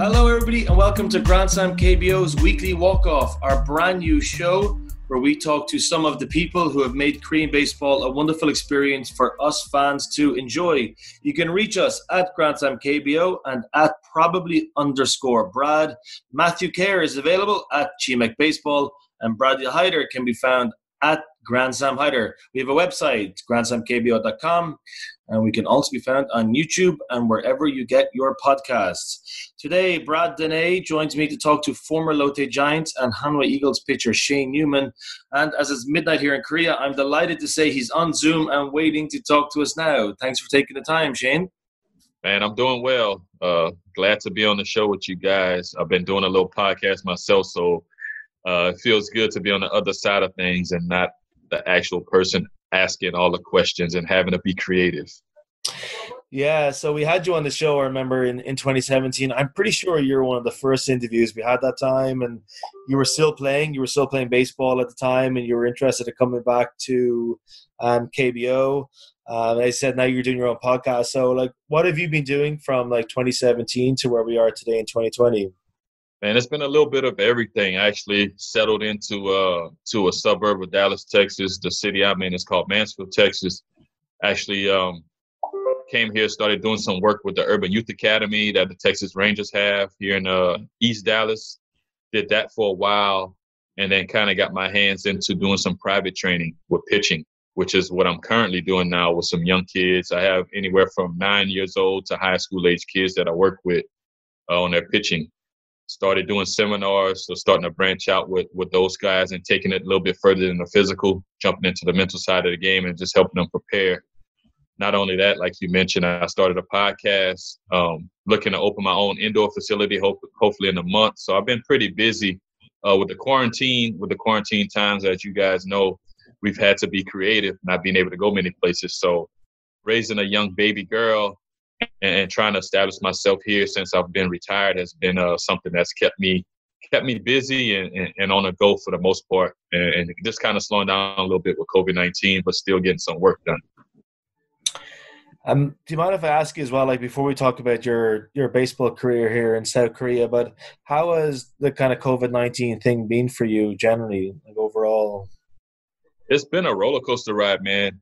Hello, everybody, and welcome to Grand Slam KBO's Weekly Walk-off, our brand new show where we talk to some of the people who have made Korean baseball a wonderful experience for us fans to enjoy. You can reach us at Grand Slam KBO and at probably_Brad. Matthew Kerr is available at Chimek Baseball, and Bradley Hyder can be found at Grand Slam Hyder. We have a website, grandslamkbo.com, and we can also be found on YouTube and wherever you get your podcasts. Today, Brad Dennett joins me to talk to former Lotte Giants and Hanwha Eagles pitcher Shane Youman. And as it's midnight here in Korea, I'm delighted to say he's on Zoom and waiting to talk to us now. Thanks for taking the time, Shane. Man, I'm doing well. Glad to be on the show with you guys. I've been doing a little podcast myself, so it feels good to be on the other side of things and not the actual person asking all the questions and having to be creative. Yeah, so we had you on the show, I remember, in 2017. I'm pretty sure you were one of the first interviews we had that time, and you were still playing baseball at the time, and you were interested in coming back to KBO. I said now you're doing your own podcast. So, what have you been doing from 2017 to where we are today in 2020? Man, it's been a little bit of everything. I actually settled into to a suburb of Dallas, Texas. The city I'm in is called Mansfield, Texas. Actually came here, started doing some work with the Urban Youth Academy that the Texas Rangers have here in East Dallas. Did that for a while, and then kind of got my hands into doing some private training with pitching, which is what I'm currently doing now with some young kids. I have anywhere from 9 years old to high school age kids that I work with on their pitching. Started doing seminars, so starting to branch out with those guys and taking it a little bit further than the physical, jumping into the mental side of the game and just helping them prepare. Not only that, like you mentioned, I started a podcast, looking to open my own indoor facility, hopefully in a month. So I've been pretty busy with the quarantine times. As you guys know, we've had to be creative, not being able to go many places. So raising a young baby girl and trying to establish myself here since I've been retired has been something that's kept me busy and on the go for the most part, and just kind of slowing down a little bit with COVID-19, but still getting some work done. Do you mind if I ask you as well, before we talk about your baseball career here in South Korea, but how has the kind of COVID-19 thing been for you generally, overall? It's been a roller coaster ride, man.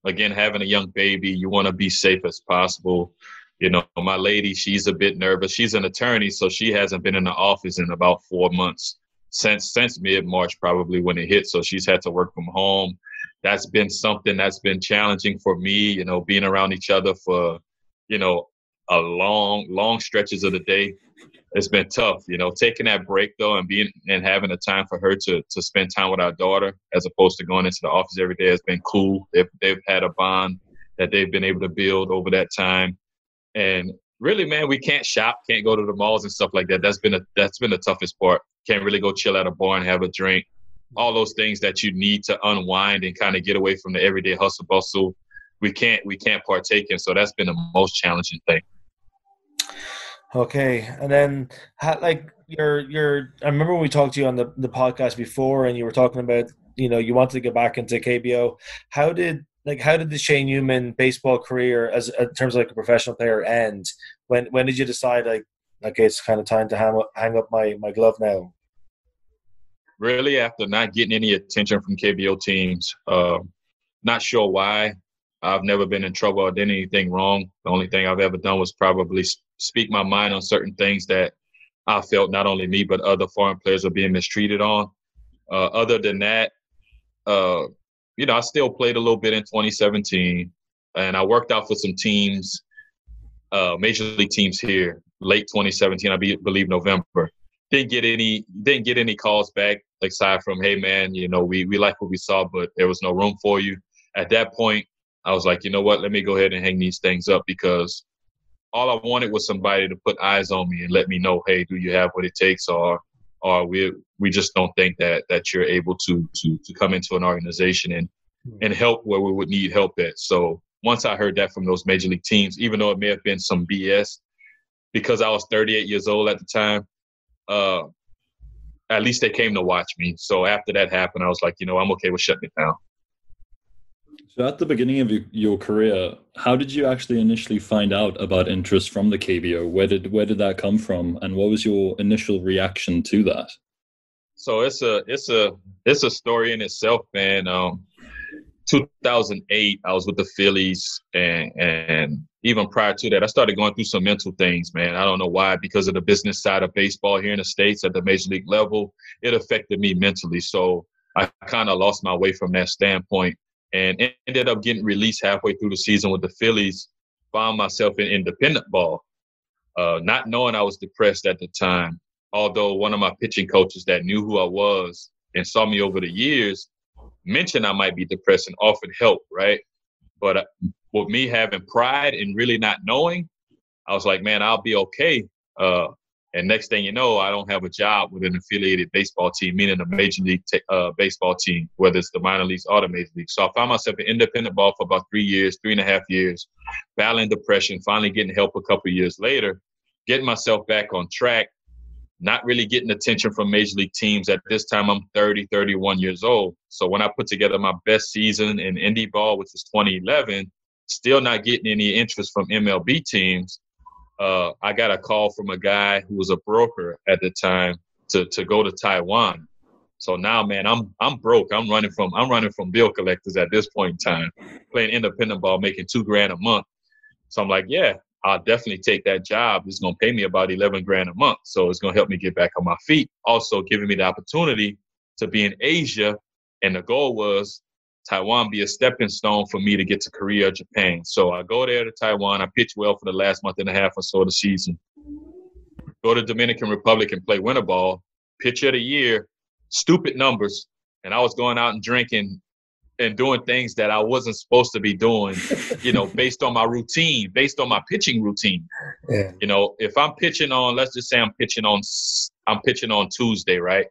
Again, having a young baby, you want to be safe as possible. You know, my lady, she's a bit nervous. She's an attorney, so she hasn't been in the office in about 4 months, since mid-March probably when it hit. So she's had to work from home. That's been something that's been challenging for me, being around each other for, a long stretches of the day. It's been tough, taking that break though and having a time for her to spend time with our daughter as opposed to going into the office every day has been cool. They've had a bond that they've been able to build over that time. And really, man, we can't shop, can't go to the malls and stuff like that. That's been the toughest part. Can't really go chill at a bar and have a drink. All those things that you need to unwind and kind of get away from the everyday hustle bustle, we can't partake in. So that's been the most challenging thing. Okay, and then I remember when we talked to you on the podcast before, and you were talking about you wanted to get back into KBO. How did the Shane Youman baseball career, as in terms of a professional player, end? When did you decide okay, it's kind of time to hang up my glove now? Really, after not getting any attention from KBO teams, not sure why. I've never been in trouble or done anything wrong. The only thing I've ever done was probably speak my mind on certain things that I felt not only me but other foreign players are being mistreated on. Other than that, I still played a little bit in 2017, and I worked out for some teams, major league teams here, late 2017, I believe November. Didn't get any calls back aside from, hey man, we like what we saw, but there was no room for you. At that point, I was like, you know what? Let me go ahead and hang these things up, because all I wanted was somebody to put eyes on me and let me know, hey, do you have what it takes, or we just don't think that you're able to come into an organization and help where we would need help at. So once I heard that from those major league teams, even though it may have been some BS, because I was 38 years old at the time, at least they came to watch me. So after that happened, I was like, I'm okay with shutting it down. So at the beginning of your career, how did you actually initially find out about interest from the KBO? Where did that come from, and what was your initial reaction to that? So it's a story in itself, man. 2008, I was with the Phillies, and even prior to that, I started going through some mental things, man. I don't know why, because of the business side of baseball here in the States at the major league level, it affected me mentally. So I kind of lost my way from that standpoint, and ended up getting released halfway through the season with the Phillies. Found myself in independent ball, not knowing I was depressed at the time. Although one of my pitching coaches that knew who I was and saw me over the years mentioned I might be depressed and offered help, right? But with me having pride and really not knowing, I was like, man, I'll be okay. And next thing you know, I don't have a job with an affiliated baseball team, meaning a major league baseball team, whether it's the minor leagues or the major leagues. So I found myself in independent ball for about 3.5 years, battling depression, finally getting help a couple of years later, getting myself back on track, not really getting attention from major league teams. At this time, I'm 31 years old. So when I put together my best season in indie ball, which was 2011, still not getting any interest from MLB teams, I got a call from a guy who was a broker at the time to go to Taiwan. So now, man, I'm broke. I'm running from bill collectors at this point in time, playing independent ball, making $2,000 a month. So I'm like, yeah, I'll definitely take that job. It's going to pay me about $11,000 a month. So it's going to help me get back on my feet. Also giving me the opportunity to be in Asia. And the goal was Taiwan be a stepping stone for me to get to Korea or Japan. So I go there to Taiwan. I pitch well for the last month and a half or so of the season. Go to Dominican Republic and play winter ball. Pitch of the year, stupid numbers. And I was going out and drinking and doing things that I wasn't supposed to be doing, based on my routine, based on my pitching routine. Yeah. If I'm pitching on, let's just say I'm pitching on Tuesday, right?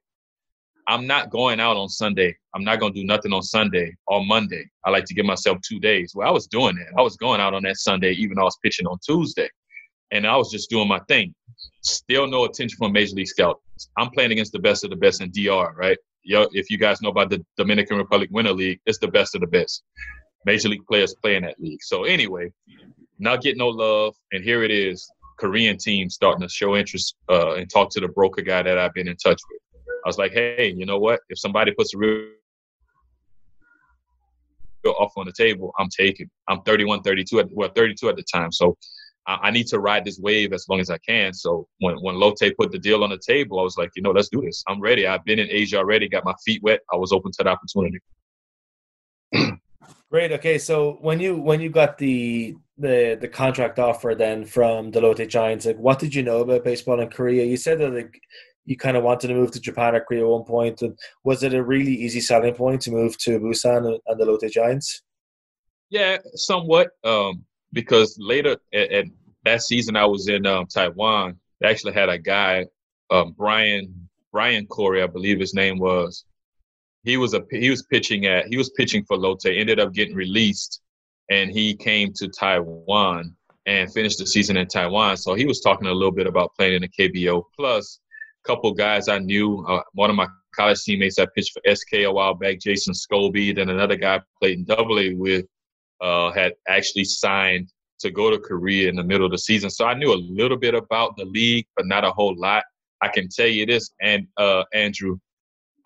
I'm not going out on Sunday. I'm not going to do nothing on Sunday or Monday. I like to give myself 2 days. Well, I was doing that. I was going out on that Sunday, even though I was pitching on Tuesday. And I was just doing my thing. Still no attention from Major League Scouts. I'm playing against the best of the best in DR, right? If you guys know about the Dominican Republic Winter League, it's the best of the best. Major league players play in that league. So anyway, not getting no love. And here it is, Korean team starting to show interest and talk to the broker guy that I've been in touch with. I was like, hey, you know what? If somebody puts a real offer on the table, I'm taking. I'm 32 at the time. So I need to ride this wave as long as I can. So when Lotte put the deal on the table, I was like, let's do this. I'm ready. I've been in Asia already, got my feet wet. I was open to the opportunity. Great. Okay, so when you got the contract offer then from the Lotte Giants, what did you know about baseball in Korea? You said that you kind of wanted to move to Japan or Korea at one point. And was it a really easy selling point to move to Busan and the Lotte Giants? Yeah, somewhat. Because later at that season I was in Taiwan, they actually had a guy, Brian Corey, I believe his name was. He was pitching for Lotte, ended up getting released, and he came to Taiwan and finished the season in Taiwan. So he was talking a little bit about playing in the KBO. Plus, a couple guys I knew. One of my college teammates I pitched for SK a while back, Jason Scobie, then another guy I played in AA with. Had actually signed to go to Korea in the middle of the season. So I knew a little bit about the league, but not a whole lot. I can tell you this, and Andrew,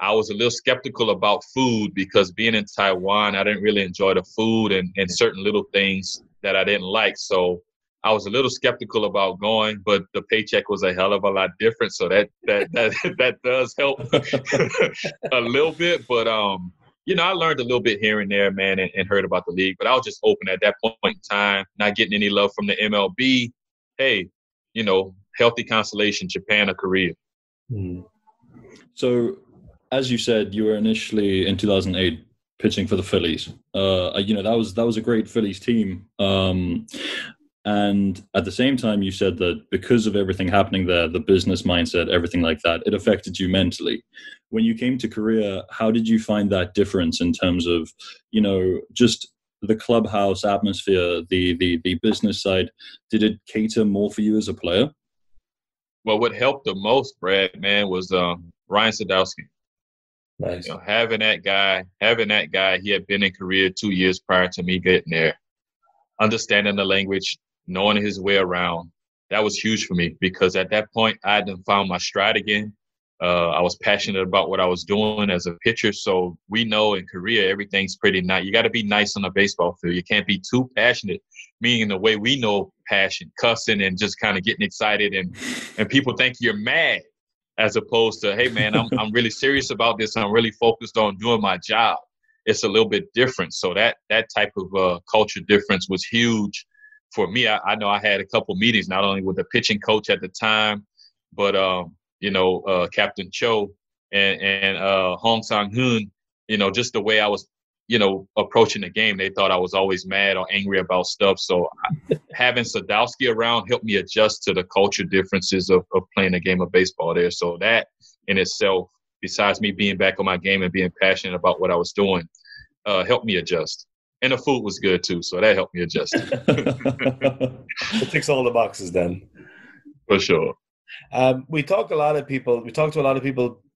I was a little skeptical about food because being in Taiwan, I didn't really enjoy the food and certain little things that I didn't like. So I was a little skeptical about going, but the paycheck was a hell of a lot different. So that does help a little bit. But I learned a little bit here and there, man, and heard about the league. But I was just open at that point in time, not getting any love from the MLB. Hey, healthy consolation, Japan or Korea. So, as you said, you were initially in 2008 pitching for the Phillies. That was a great Phillies team. And at the same time, you said that because of everything happening there, the business mindset, everything like that, it affected you mentally. When you came to Korea, how did you find that difference in terms of, just the clubhouse atmosphere, the business side? Did it cater more for you as a player? Well, what helped the most, Brad, man, was Ryan Sadowsky. Nice. Having that guy, he had been in Korea 2 years prior to me getting there. Understanding the language, knowing his way around, that was huge for me because at that point I had found my stride again. I was passionate about what I was doing as a pitcher. So we know in Korea, everything's pretty nice. You got to be nice on the baseball field. You can't be too passionate, meaning the way we know passion, cussing and just kind of getting excited and people think you're mad as opposed to, hey, man, I'm really serious about this. I'm really focused on doing my job. It's a little bit different. So that type of culture difference was huge for me. I know I had a couple meetings, not only with the pitching coach at the time, but, Captain Cho and Hong Sang-hoon, just the way I was, approaching the game. They thought I was always mad or angry about stuff. So having Sadowsky around helped me adjust to the culture differences of playing a game of baseball there. So that in itself, besides me being back on my game and being passionate about what I was doing, helped me adjust. And the food was good too, so that helped me adjust. It ticks all the boxes then. For sure. We talked to a lot of people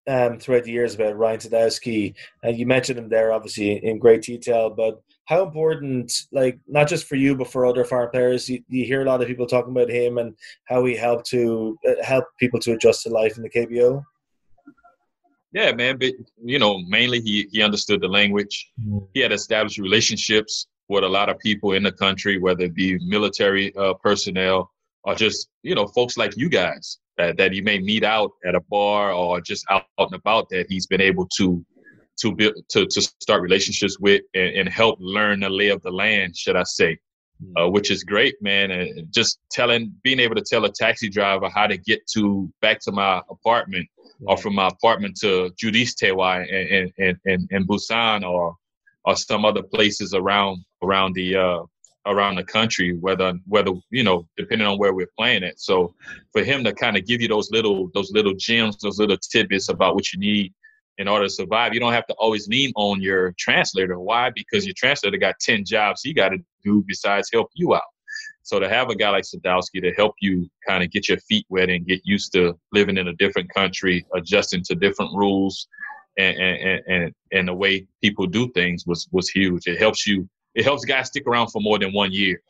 throughout the years about Ryan Sadowsky, and you mentioned him there obviously in great detail, but how important, like not just for you, but for other foreign players, you hear a lot of people talking about him and how he helped people to adjust to life in the KBO? Yeah, man. But, mainly he understood the language. He had established relationships with a lot of people in the country, whether it be military personnel or just, folks like you guys that he may meet out at a bar or just out and about, that he's been able to build, to start relationships with and help learn the lay of the land, should I say, which is great, man. And just being able to tell a taxi driver how to get back to my apartment, or from my apartment to Judistewai and Busan or some other places around the country, whether depending on where we're playing it. So for him to kind of give you those little gems, those little tidbits about what you need in order to survive, you don't have to always lean on your translator. Why? Because your translator got 10 jobs he got to do besides help you out. So to have a guy like Sadowsky to help you kind of get your feet wet and get used to living in a different country, adjusting to different rules and the way people do things was huge. It helps guys stick around for more than 1 year,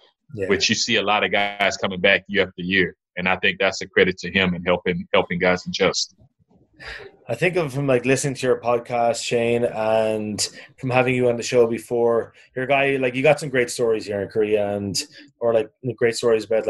which you see a lot of guys coming back year after year. And I think that's a credit to him and helping guys adjust. I think of from listening to your podcast, Shane, and from having you on the show before. You're a guy, you got some great stories here in Korea, or great stories about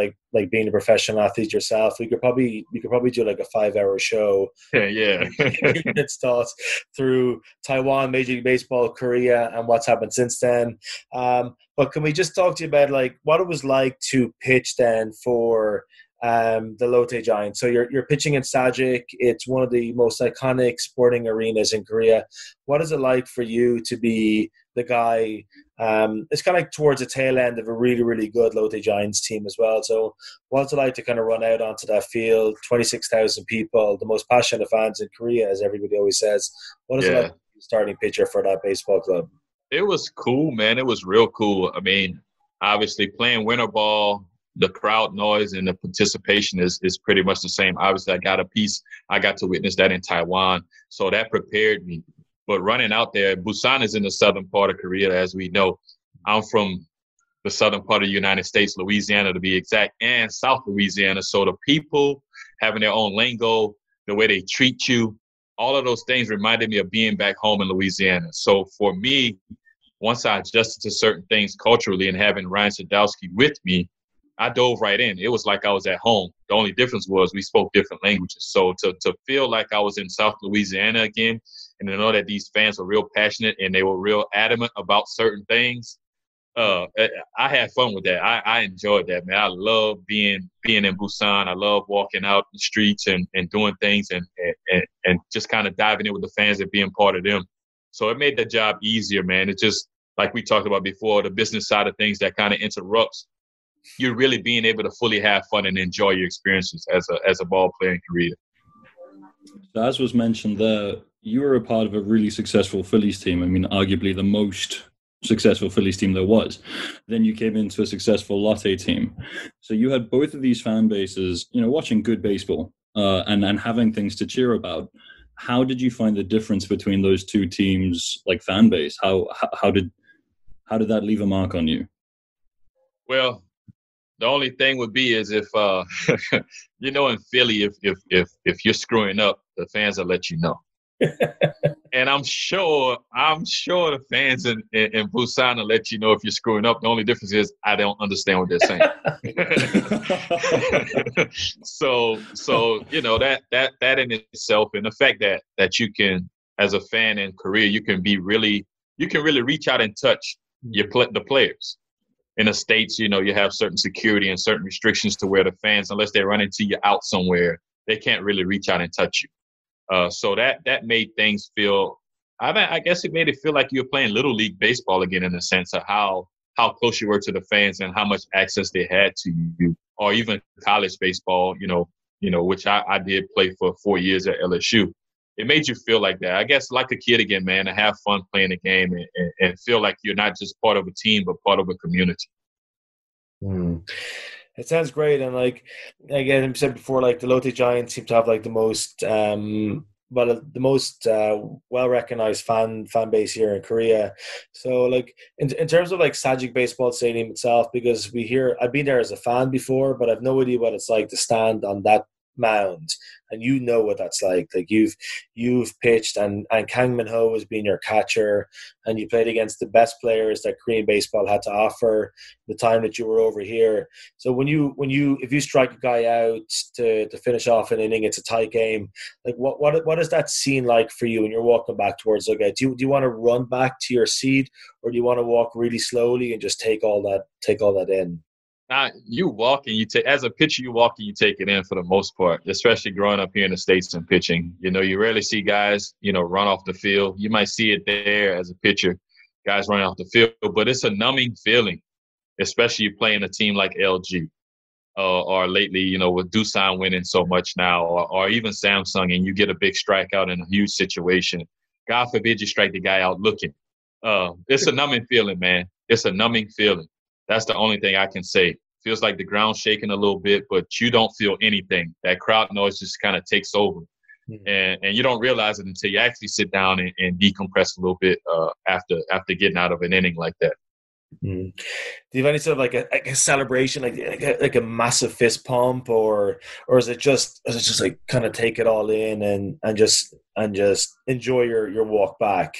being a professional athlete yourself. We could probably do a 5-hour show. Yeah. It's thoughts through Taiwan, Major League Baseball, Korea, and what's happened since then. But can we just talk to you about what it was like to pitch then for the Lotte Giants? So you're pitching in Sajik. It's one of the most iconic sporting arenas in Korea. What is it like for you to be the guy? It's kind of towards the tail end of a really, really good Lotte Giants team as well. So what's it like to kind of run out onto that field, 26,000 people, the most passionate fans in Korea, as everybody always says? What is it like to be starting pitcher for that baseball club? It was cool, man. It was real cool. I mean, obviously playing winter ball, the crowd noise and the participation is pretty much the same. Obviously, I got to witness that in Taiwan, so that prepared me. But running out there, Busan is in the southern part of Korea, as we know. I'm from the southern part of the United States, Louisiana to be exact, and South Louisiana. So the people having their own lingo, the way they treat you, all of those things reminded me of being back home in Louisiana. So for me, once I adjusted to certain things culturally and having Ryan Sadowsky with me, I dove right in. It was like I was at home. The only difference was we spoke different languages. So to feel like I was in South Louisiana again, and to know that these fans were real passionate and they were real adamant about certain things, I had fun with that. I enjoyed that, man. I love being in Busan. I love walking out the streets and doing things and just kind of diving in with the fans and being part of them. So it made the job easier, man. It just, like we talked about before, the business side of things that kind of interrupts you really being able to fully have fun and enjoy your experiences as a ball player in Korea. So as was mentioned there, you were a part of a really successful Phillies team. I mean, arguably the most successful Phillies team there was. Then you came into a successful Lotte team. So you had both of these fan bases, watching good baseball and having things to cheer about. How did you find the difference between those two teams, like fan base? How did that leave a mark on you? Well, the only thing would be is if in Philly, if you're screwing up, the fans will let you know. And I'm sure the fans in Busan will let you know if you're screwing up. The only difference is I don't understand what they're saying. so that in itself, and the fact that you can, as a fan in Korea, you can really reach out and touch the players. In the States, you have certain security and certain restrictions to where the fans, unless they run into you out somewhere, they can't really reach out and touch you. So that made things feel, I guess it made it feel like you were playing Little League baseball again, in the sense of how close you were to the fans and how much access they had to you, or even college baseball, which I did play for 4 years at LSU. It made you feel like that. I guess like a kid again, man, to have fun playing the game and feel like you're not just part of a team, but part of a community. It sounds great. And like, again, I said before, like the Lotte Giants seem to have like the most well-recognized fan base here in Korea. So like in terms of like Sajik Baseball Stadium itself, because I've been there as a fan before, but I've no idea what it's like to stand on that mound, and what that's like you've pitched, and Kang Min-ho has been your catcher, and you played against the best players that Korean baseball had to offer the time that you were over here. So if you strike a guy out to finish off an inning, it's a tight game, like what is that scene like for you when you're walking back towards the dugout? Do you want to run back to your seat, or do you want to walk really slowly and just take all that in? You walk and you take, as a pitcher, you walk and you take it in for the most part, especially growing up here in the States and pitching. You rarely see guys, run off the field. You might see it there as a pitcher, guys running off the field, but it's a numbing feeling, especially playing a team like LG or lately, with Busan winning so much now, or even Samsung, and you get a big strikeout in a huge situation. God forbid you strike the guy out looking. It's a numbing feeling, man. It's a numbing feeling. That's the only thing I can say. Feels like the ground's shaking a little bit, but you don't feel anything. That crowd noise just kind of takes over. And you don't realize it until you actually sit down and decompress a little bit after getting out of an inning like that. Do you have any sort of like a celebration, like a massive fist pump, or is it just like kind of take it all in and just enjoy your walk back?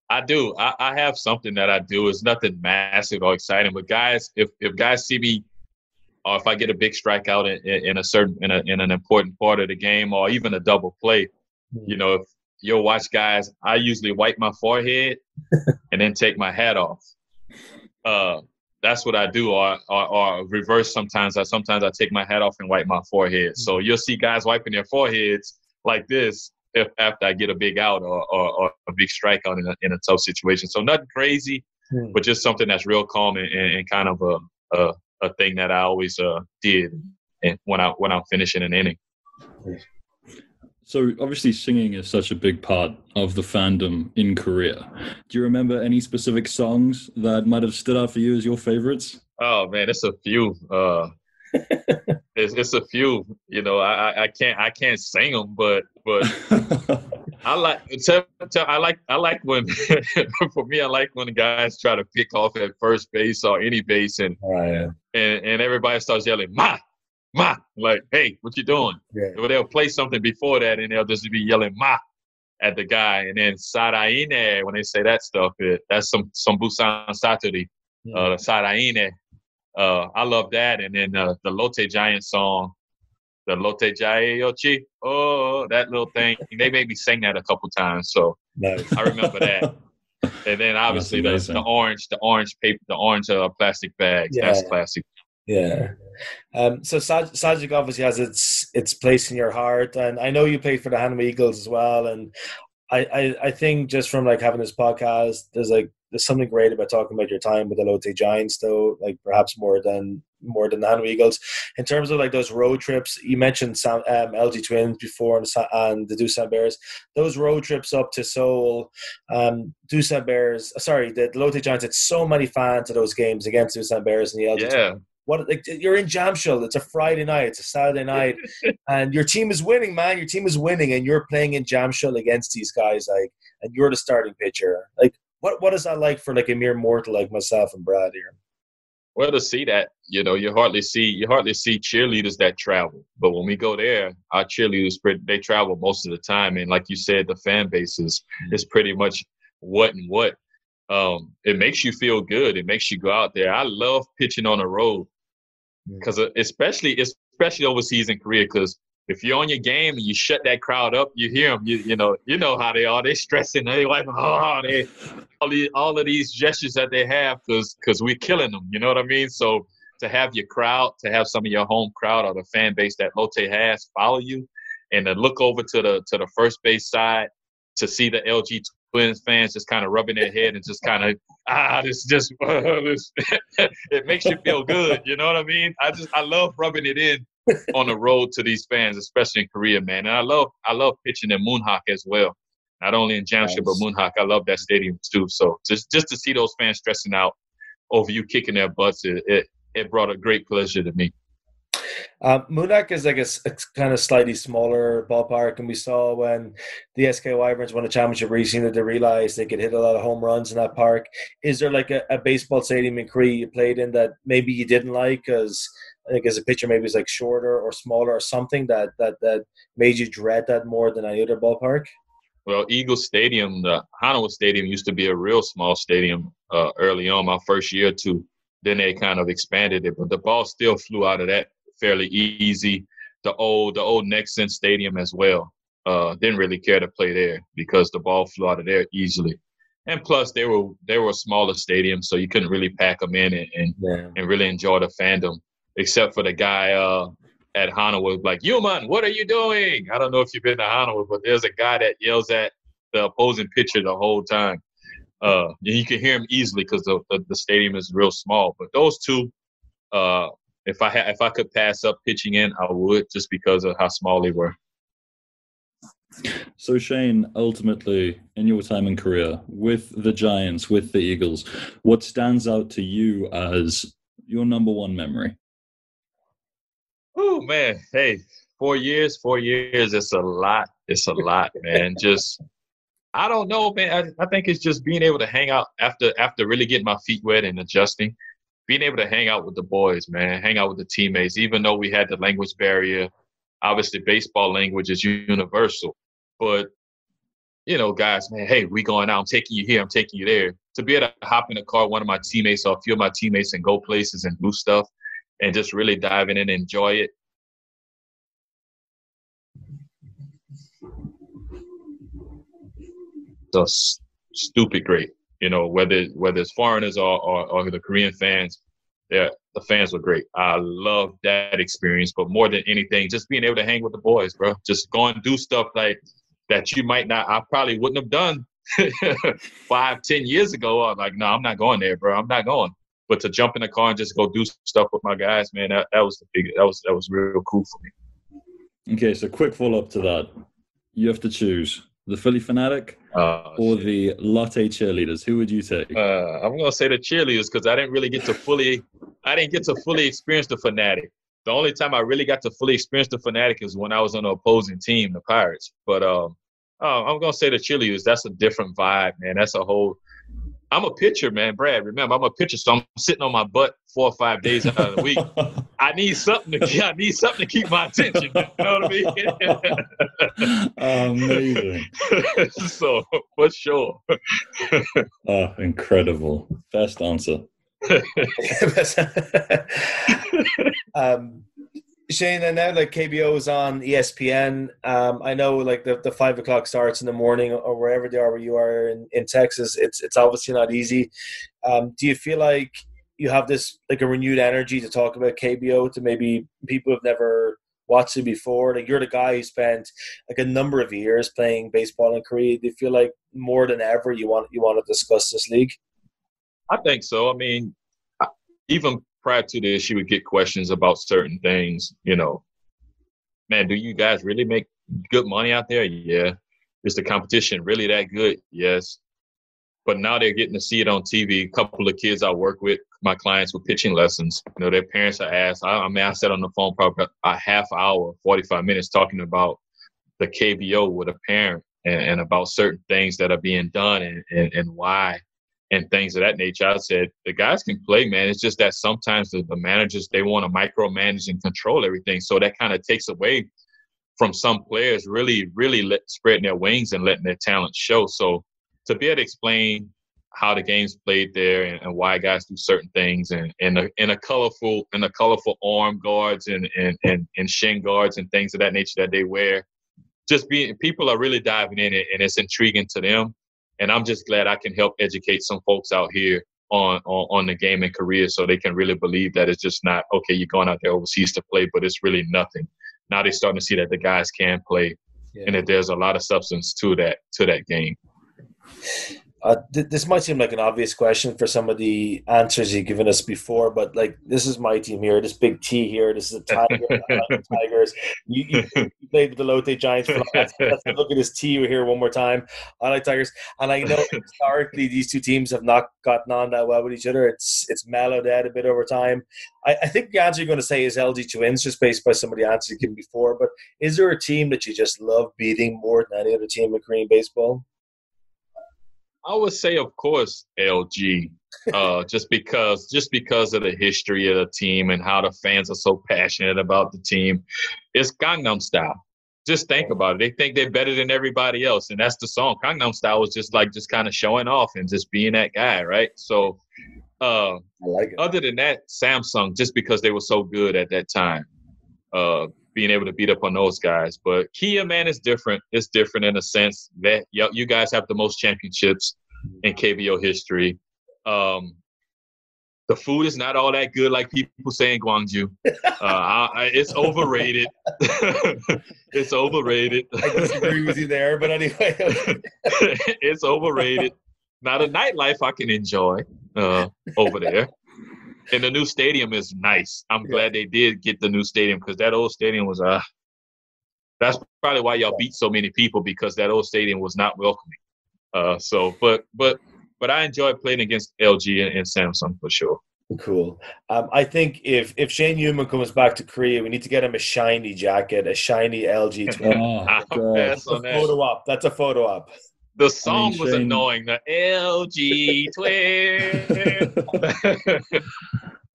I do. I have something that I do. It's nothing massive or exciting, but guys, if guys see me, or if I get a big strikeout in an important part of the game, or even a double play, if you'll watch guys, I usually wipe my forehead and then take my hat off. That's what I do, or reverse. Sometimes I take my hat off and wipe my forehead. So you'll see guys wiping their foreheads like this after I get a big out or a big strikeout in a tough situation. So nothing crazy, but just something that's real calm and kind of a thing that I always did when I'm finishing an inning. So obviously singing is such a big part of the fandom in Korea. Do you remember any specific songs that might have stood out for you as your favorites? Oh man, it's a few. It's a few. I can't sing them, but I like when for me, I like when the guys try to pick off at first base or any base, and everybody starts yelling "Ma, Ma!" Like, hey, what you doing? Yeah. Or they'll play something before that, and they'll just be yelling "Ma" at the guy, and then "Saraine" when they say that stuff. That's some Busan Satori, "Saraine." I love that, and then the Lotte Giant song, the Lotte Jaeyochi. Oh, that little thing. They made me sing that a couple times, so nice. I remember that. And then obviously the orange paper, the orange plastic bags. Yeah. That's classic. Yeah. So Sajik obviously has its place in your heart, and I know you played for the Hanwha Eagles as well. And I think just from like having this podcast, there's something great about talking about your time with the Lotte Giants, though, like perhaps more than the Hanwha Eagles. In terms of like those road trips, you mentioned LG Twins before and the Busan Bears. Those road trips up to Seoul, Busan Bears. Sorry, the Lotte Giants had so many fans at those games against Busan Bears and the LG Twins. What, like, you're in Jamshul. It's a Friday night. It's a Saturday night, and your team is winning, man. Your team is winning, and you're playing in Jamshul against these guys, like, and you're the starting pitcher. Like, what is that like for like a mere mortal like myself and Brad here? Well, to see that, you hardly see cheerleaders that travel. But when we go there, our cheerleaders, they travel most of the time, and like you said, the fan base is pretty much what. It makes you feel good. It makes you go out there. I love pitching on the road. Because especially overseas in Korea, because if you're on your game and you shut that crowd up, you hear them. You know how they are. They stressing. They like all of these gestures that they have because we're killing them. You know what I mean? So to have your crowd, to have some of your home crowd or the fan base that Lotte has follow you, and to look over to the first base side to see the LG Twins fans just kind of rubbing their head and just kind of this it makes you feel good. You know what I mean? I love rubbing it in on the road to these fans, especially in Korea, man. And I love pitching in Moonhak as well. Not only in Jamshid, but Moonhak. I love that stadium too. So just to see those fans stressing out over you kicking their butts, it brought a great pleasure to me. Moonhak is like a kind of slightly smaller ballpark, and we saw when the SK Wyverns won a championship recently that they realized they could hit a lot of home runs in that park. Is there like a baseball stadium in Korea you played in that maybe you didn't like because I think as a pitcher maybe it's like shorter or smaller or something that made you dread that more than any other ballpark? Well, Eagle Stadium, the Hanwha Stadium used to be a real small stadium early on, my first year or two. Then they kind of expanded it, but the ball still flew out of that fairly easy. The old Nexen Stadium as well. Didn't really care to play there because the ball flew out of there easily. And plus, they were a smaller stadium, so you couldn't really pack them in and really enjoy the fandom, except for the guy at Hanwha, like, Youman, what are you doing? I don't know if you've been to Hanwha, but there's a guy that yells at the opposing pitcher the whole time. You can hear him easily because the stadium is real small. But those two, if I could pass up pitching in, I would, just because of how small they were. So Shane, ultimately, in your time in Korea, with the Giants, with the Eagles, what stands out to you as your number one memory? Oh man, hey, 4 years, it's a lot. It's a lot, man. Just, I don't know, man. I think it's just being able to hang out after really getting my feet wet and adjusting. Being able to hang out with the boys, man, hang out with the teammates, even though we had the language barrier. Obviously, baseball language is universal. But, guys, man, hey, we going out. I'm taking you here. I'm taking you there. To be able to hop in the car, one of my teammates or a few of my teammates, and go places and do stuff and just really dive in and enjoy it. Just stupid great. Whether it's foreigners or the Korean fans, the fans were great. I love that experience, but more than anything, just being able to hang with the boys, bro. Just go and do stuff like that you might not, I probably wouldn't have done 5-10 years ago. I'm like, no, I'm not going there, bro. I'm not going. But to jump in the car and just go do stuff with my guys, man, that was that was real cool for me. Okay, so quick follow-up to that. You have to choose the Philly Fanatic or the Lotte cheerleaders. Who would you take? I'm gonna say the cheerleaders because I didn't get to fully experience the Fanatic. The only time I really got to fully experience the Fanatic is when I was on the opposing team, the Pirates. But I'm gonna say the cheerleaders. That's a different vibe, man. That's a whole. I'm a pitcher, man, Brad. Remember, I'm a pitcher, so I'm sitting on my butt 4 or 5 days out of the week. I need something to keep my attention. You know what I mean? Amazing. So, for sure. Oh, incredible. Best answer. Shane, and now like KBO is on ESPN. I know like the 5 o'clock starts in the morning or wherever they are where you are in Texas. It's obviously not easy. Do you feel like you have this like a renewed energy to talk about KBO to maybe people who've never watched it before? Like, you're the guy who spent like a number of years playing baseball in Korea. Do you feel like more than ever you want to discuss this league? I think so. I mean, even prior to this, you would get questions about certain things. You know, man, do you guys really make good money out there? Yeah. Is the competition really that good? Yes. But now they're getting to see it on TV. A couple of kids I work with, my clients with pitching lessons, you know, their parents are asked. I sat on the phone probably a half hour, 45 minutes talking about the KBO with a parent and about certain things that are being done and why and things of that nature. I said, the guys can play, man. It's just that sometimes the managers, they want to micromanage and control everything. So that kind of takes away from some players really, really spreading their wings and letting their talent show. So to be able to explain how the game's played there and why guys do certain things and in a colorful arm guards and shin guards and things of that nature that they wear, people are really diving in it and it's intriguing to them. And I'm just glad I can help educate some folks out here on the game in Korea so they can really believe that it's just not, okay, you're going out there overseas to play, but it's really nothing. Now they're starting to see that the guys can play and that there's a lot of substance to that game. This might seem like an obvious question for some of the answers you've given us before, but like, this is my team here, this big T here, this is a Tiger. I like the Tigers. You played with the Lotte Giants for let's look at this T here one more time. I like Tigers, and I know historically these two teams have not gotten on that well with each other. It's mellowed out a bit over time. I think the answer you're going to say is LG Twins, just based by some of the answers you given before. But is there a team that you just love beating more than any other team in Korean baseball? I would say, of course, LG, just because of the history of the team and how the fans are so passionate about the team. It's Gangnam Style. Just think about it. They think they're better than everybody else, and that's the song. Gangnam Style was just kind of showing off and just being that guy, right? So, I like it. Other than that, Samsung, just because they were so good at that time. Being able to beat up on those guys. But Kia, man, is different. It's different in a sense that you guys have the most championships in KBO history. The food is not all that good like people say in Gwangju. It's overrated. It's overrated. I disagree with you there, but anyway. It's overrated. Now, the nightlife I can enjoy over there. And the new stadium is nice. I'm glad they did get the new stadium because that old stadium was that's probably why y'all beat so many people, because that old stadium was not welcoming. But I enjoyed playing against LG and Samsung for sure. Cool. I think if Shane Youman comes back to Korea, we need to get him a shiny jacket, a shiny LG Twin. I'll pass on that. Photo op. That's a photo op. The song was annoying. The LG Twin.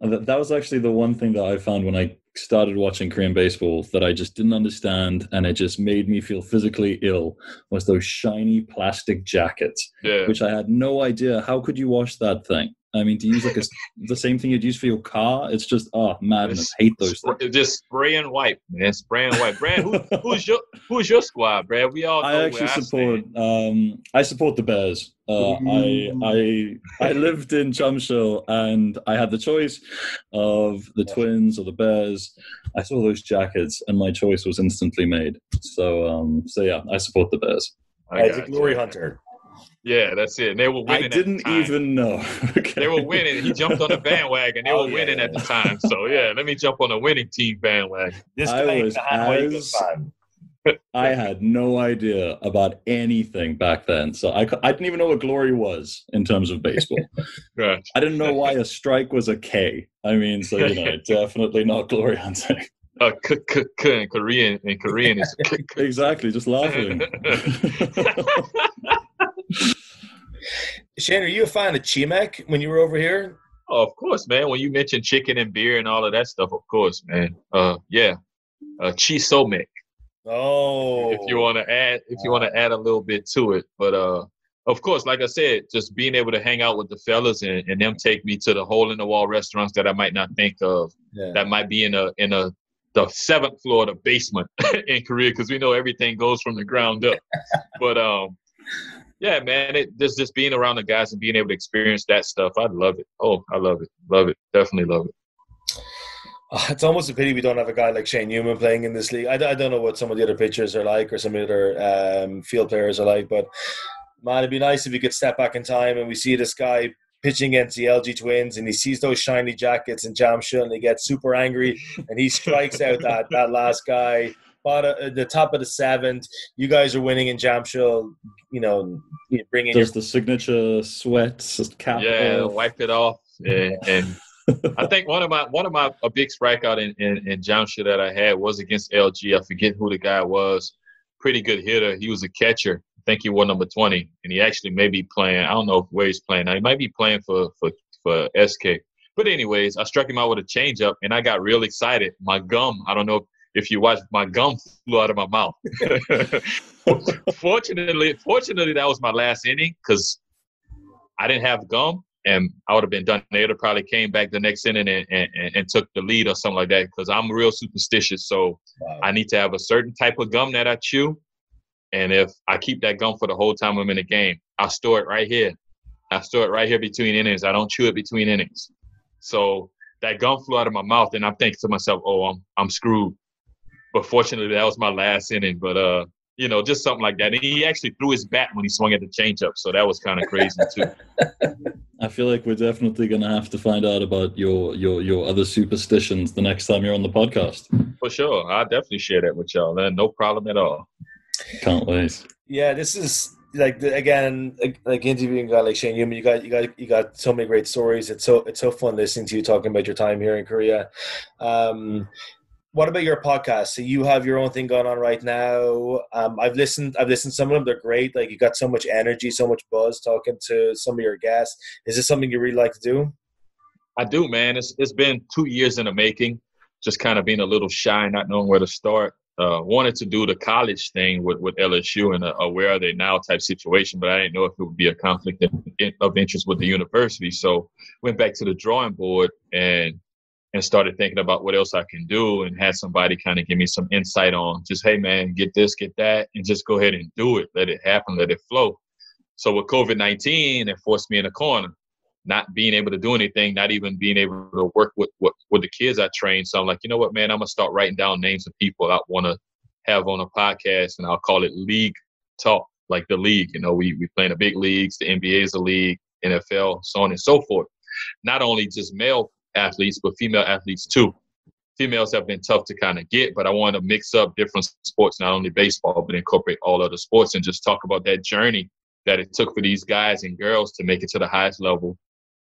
That was actually the one thing that I found when I started watching Korean baseball that I just didn't understand, and it just made me feel physically ill, was those shiny plastic jackets, which I had no idea. How could you wash that thing? I mean, to use the same thing you'd use for your car, it's just madness. Hate those things. Just spray and wipe, man. Spray and wipe. Brad, who's your squad, Brad? We all know I actually support. I support the Bears. I lived in Chumsho, and I had the choice of the Twins or the Bears. I saw those jackets, and my choice was instantly made. So yeah, I support the Bears. As a glory hunter. Yeah, that's it. And they were winning. I didn't even know. Okay. They were winning. He jumped on the bandwagon. They were winning at the time. So yeah, let me jump on a winning team bandwagon. I had no idea about anything back then. So I didn't even know what glory was in terms of baseball. Right. I didn't know why a strike was a K. I mean, so definitely not glory hunting. In Korean is exactly, just laughing. Shane, are you a fan of Chimek when you were over here? Oh, of course, man. When you mentioned chicken and beer and all of that stuff, of course, man. Chiso mek. Oh. If you want to add a little bit to it, but of course, like I said, just being able to hang out with the fellas and them take me to the hole in the wall restaurants that I might not think of, that might be in the 7th floor of the basement in Korea, because we know everything goes from the ground up. But yeah, man, just being around the guys and being able to experience that stuff, I love it. Oh, I love it. Love it. Definitely love it. It's almost a pity we don't have a guy like Shane Youman playing in this league. I don't know what some of the other pitchers are like or some of the other field players are like, but man, it'd be nice if you could step back in time and we see this guy pitching against the LG Twins and he sees those shiny jackets in Jamshul and he gets super angry and he strikes out that last guy. But the top of the seventh, you guys are winning in Jamshul. Bringing does the signature sweat cap off. Wipe it off, and I think one of my a big strikeout in Jamshul that I had was against LG. I forget who the guy was. Pretty good hitter. He was a catcher. I think he wore number 20, and he actually may be playing. I don't know where he's playing now. He might be playing for SK. But anyways, I struck him out with a changeup, and I got real excited. My gum, I don't know if you watched, my gum flew out of my mouth. Fortunately, that was my last inning because I didn't have gum, and I would have been done. They'd have probably came back the next inning and took the lead or something like that because I'm real superstitious. So I need to have a certain type of gum that I chew. And if I keep that gum for the whole time I'm in the game, I'll store it right here. I store it right here between innings. I don't chew it between innings. So that gum flew out of my mouth, and I'm thinking to myself, oh, I'm screwed. But fortunately, that was my last inning. But, just something like that. And he actually threw his bat when he swung at the changeup. So that was kind of crazy, too. I feel like we're definitely going to have to find out about your other superstitions the next time you're on the podcast. For sure. I'll definitely share that with y'all, man. No problem at all. Can't wait. Yeah, this is like interviewing a guy like Shane Youman. You got so many great stories. It's so fun listening to you talking about your time here in Korea. What about your podcast? So you have your own thing going on right now. I've listened to some of them. They're great. Like you got so much energy, so much buzz talking to some of your guests. Is this something you really like to do? I do, man. It's been 2 years in the making. Just kind of being a little shy, not knowing where to start. Wanted to do the college thing with LSU and a where are they now type situation, but I didn't know if it would be a conflict of interest with the university. So went back to the drawing board and started thinking about what else I can do and had somebody kind of give me some insight on just, hey, man, get this, get that, and just go ahead and do it. Let it happen. Let it flow. So with COVID-19, it forced me in a corner, not being able to do anything, not even being able to work with the kids I train. So I'm like, you know what, man, I'm going to start writing down names of people I want to have on a podcast, and I'll call it League Talk, like the league. We play in the big leagues, the NBA is a league, NFL, so on and so forth. Not only just male athletes, but female athletes too. Females have been tough to kind of get, but I want to mix up different sports, not only baseball, but incorporate all other sports and just talk about that journey that it took for these guys and girls to make it to the highest level,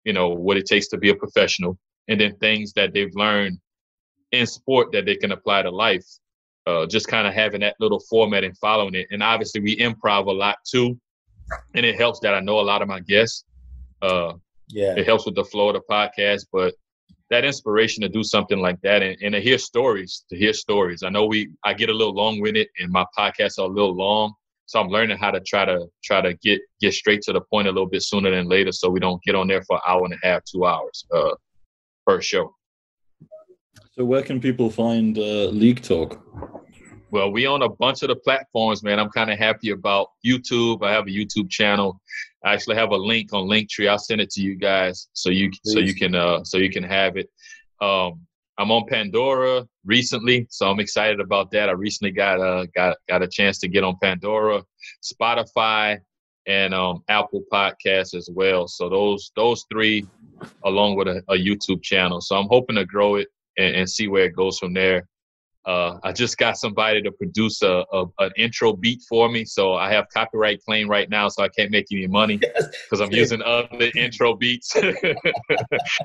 what it takes to be a professional, and then things that they've learned in sport that they can apply to life. Just kind of having that little format and following it. And obviously we improv a lot too, and it helps that I know a lot of my guests. It helps with the flow of the podcast, but that inspiration to do something like that and to hear stories. I know I get a little long-winded and my podcasts are a little long. So I'm learning how to try to get straight to the point a little bit sooner than later so we don't get on there for an hour and a half, 2 hours per show. So where can people find League Talk? Well, we on a bunch of the platforms, man. I'm kind of happy about YouTube. I have a YouTube channel. I actually have a link on Linktree. I'll send it to you guys so you can have it. I'm on Pandora recently, so I'm excited about that. I recently got a chance to get on Pandora, Spotify, and Apple Podcasts as well. So those three, along with a YouTube channel. So I'm hoping to grow it and see where it goes from there. I just got somebody to produce an intro beat for me, so I have copyright claim right now, so I can't make any money because I'm using other intro beats.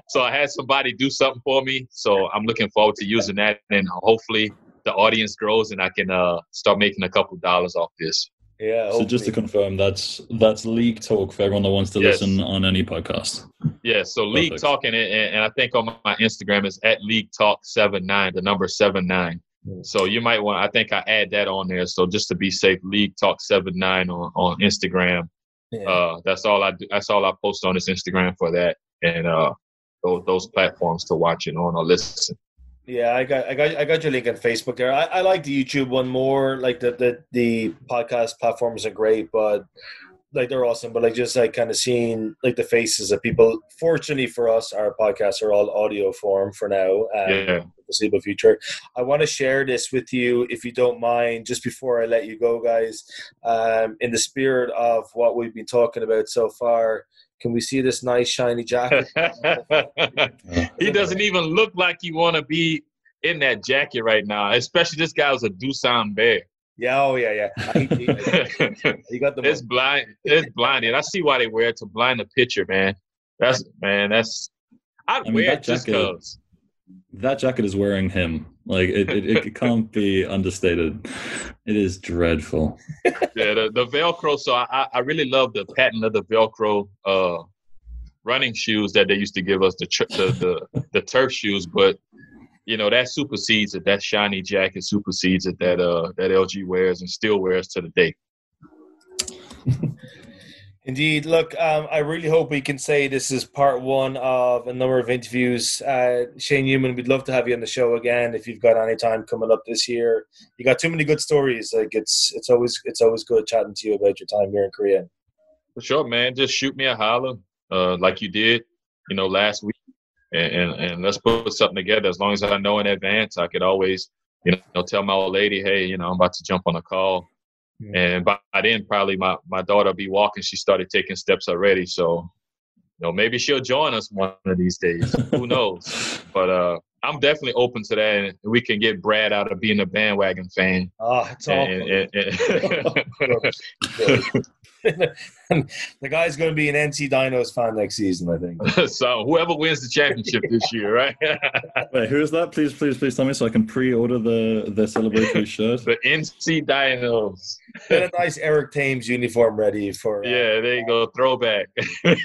So I had somebody do something for me, so I'm looking forward to using that, and hopefully the audience grows and I can start making a couple dollars off this. Yeah. Hopefully. So just to confirm, that's League Talk for everyone that wants to listen on any podcast. Yeah, so League Talk, and I think on my Instagram is at League Talk 79, the number 79. So you might want, I think I add that on there. So just to be safe, League Talk 79 on Instagram. Yeah. That's all I do. That's all I post on this Instagram for that, and those platforms to watch it on or listen. Yeah, I got your link on Facebook there. I like the YouTube one more. Like the podcast platforms are great, but like they're awesome, but like just like kind of seeing like the faces of people. Fortunately for us, our podcasts are all audio form for now. Yeah. Foreseeable future. I want to share this with you, if you don't mind, just before I let you go, guys. In the spirit of what we've been talking about so far, can we see this nice shiny jacket? He doesn't even look like he want to be in that jacket right now. Especially this guy was a Busan Bear. Yeah, oh yeah. He got the. It's blind. It's blinded. I see why they wear it, to blind the pitcher, man. I'd wear it just because. That jacket is wearing him. Like it can't be understated. It is dreadful. Yeah, the Velcro. So I really love the patent leather Velcro running shoes that they used to give us, the turf shoes. But you know, that supersedes it. That shiny jacket supersedes it. That LG wears and still wears to the day. Indeed. Look, I really hope we can say this is part one of a number of interviews. Shane Youman, we'd love to have you on the show again if you've got any time coming up this year. You got too many good stories. Like it's always good chatting to you about your time here in Korea. For sure, man. Just shoot me a holler, like you did, last week, and let's put something together. As long as I know in advance, I could always, tell my old lady, hey, I'm about to jump on a call. And by then, probably my daughter will be walking. She started taking steps already. So, maybe she'll join us one of these days. Who knows? But I'm definitely open to that. And we can get Brad out of being a bandwagon fan. Oh, it's awful. The guy's going to be an NC Dinos fan next season, I think. So whoever wins the championship this year, right? Wait, who is that? Please tell me so I can pre-order the celebratory shirt. The NC Dinos. Get a nice Eric Thames uniform ready for. Yeah, there you go. Throwback. Shane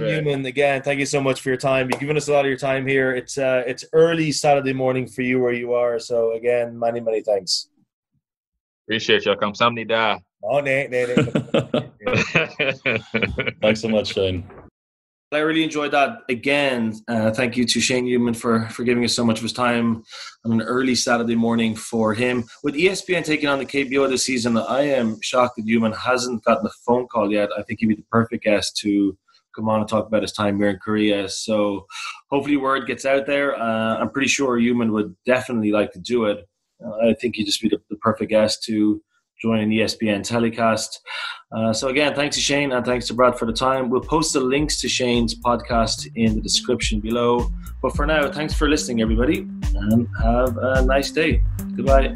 Youman, again, thank you so much for your time. You've given us a lot of your time here. It's early Saturday morning for you where you are. So again, many, many thanks. Appreciate y'all. Kamsahamnida. Oh, no. Thanks so much, Shane. I really enjoyed that. Again, thank you to Shane Youman for giving us so much of his time on an early Saturday morning for him. With ESPN taking on the KBO this season, I am shocked that Youman hasn't gotten a phone call yet. I think he'd be the perfect guest to come on and talk about his time here in Korea. So hopefully word gets out there. I'm pretty sure Youman would definitely like to do it. I think he'd just be the perfect guest to join an ESPN telecast. So again, thanks to Shane and thanks to Brad for the time. We'll post the links to Shane's podcast in the description below. But for now, thanks for listening, everybody, and have a nice day. Goodbye.